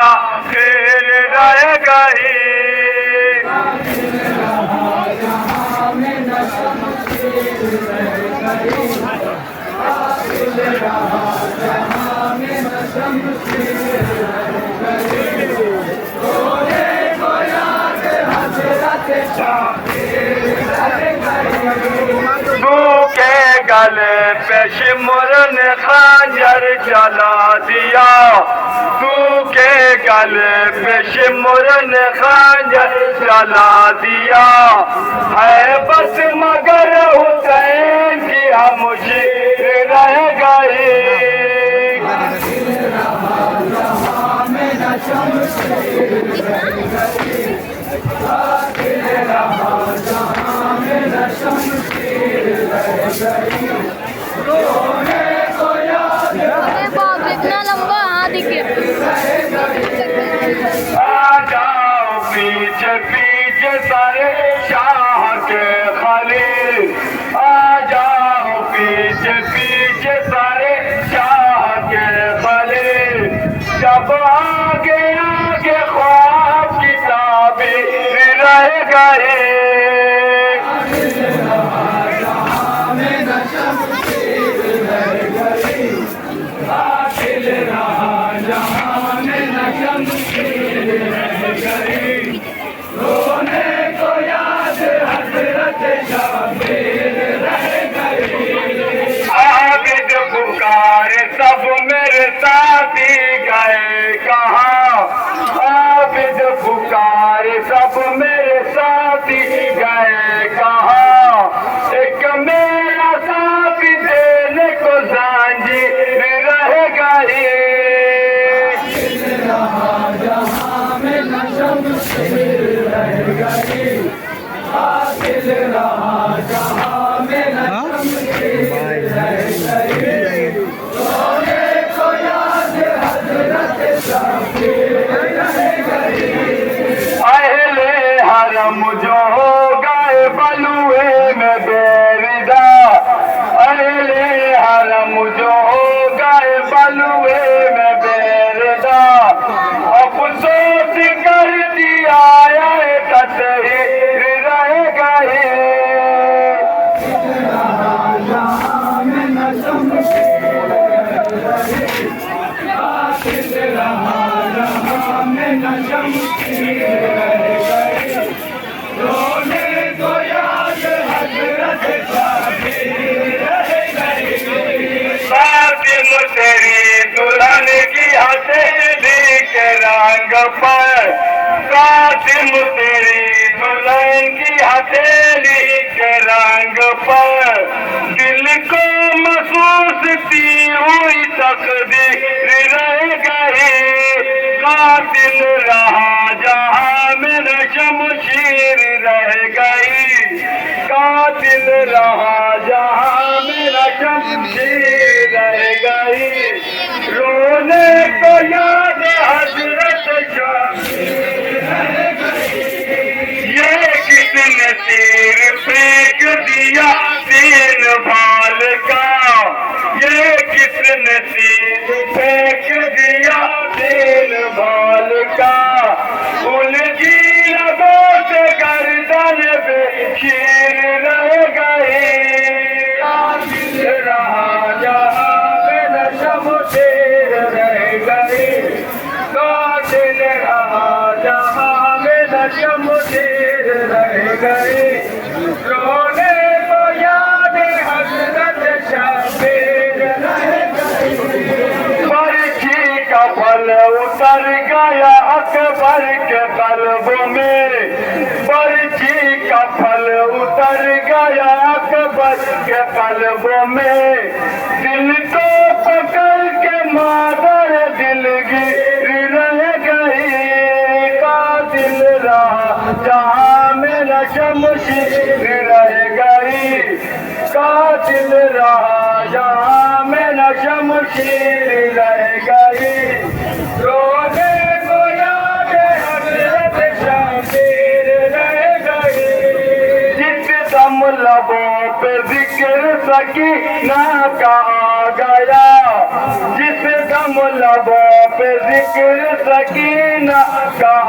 शाखिर रह गई। तू के गले पे शिमर ने खंजर चला दिया। तू के गले पे शिमर ने खंजर चला दिया। है बस मगर हुसैन की हम शीर रह गए। इतना लंबा हाँ दिखे। आ जाओ पीछे पीछे सारे शाह के खलील। आ जाओ पीछे पीछे सारे शाह के खलील। जब आगे आगे ख्वाब की ताबीर रह गए। आबिद पुकारे सब मेरे साथी गए कहाँ। आबिद पुकारे सब मेरे साथी गए कहाँ। एक मेरा साथी देने को सांझीर रह गई। अहले हरम जो हो गए बलुए में बेरिदा। अहले हरम जो हो गए बलुए में बेरिदा। अफसोस कर दिया ये तस्वीर रह गई। तेरी दुल्हन की हथेली के रंग पर। कातिम तेरी दुल्हन की हथेली के रंग पर। दिल को महसूस थी हुई तकदीर रह गई। कातिल रहा जहां मेरा शमशीर रह गई। कातिल रहा जहां मेरा शमशीर रह गई। रोने को याद हजरत शमशीर रह गई। ये किसने तीर फेंक दिया तीन बाल का। ये किसने तीर फेंक दिया तीन बाल का। उलझी लगों से गर्दन पे शीर रह गई। कातिल रहा जहां मेरा शमशीर रह गई। कातिल रहा जहां मेरा शमशीर रह गई। रोने को याद हजरत शमशीर रह गई। बरछी का फल उतर गया अकबर के कल्बों में। बरछी का फल उतर गया अकबर के कल्बों में। दिल को पकड़ के मादर दिलगिर रह गई। कातिल रहा जहां मेरा शमशीर रह गई। कातिल रहा जहां मेरा शमशीर रह गई। रोने को याद हजरत शमशीर रह गई। जिस दम लबों पे जिक्र सकीना का आ गया। जिस दम लबों पे जिक्र सकीना का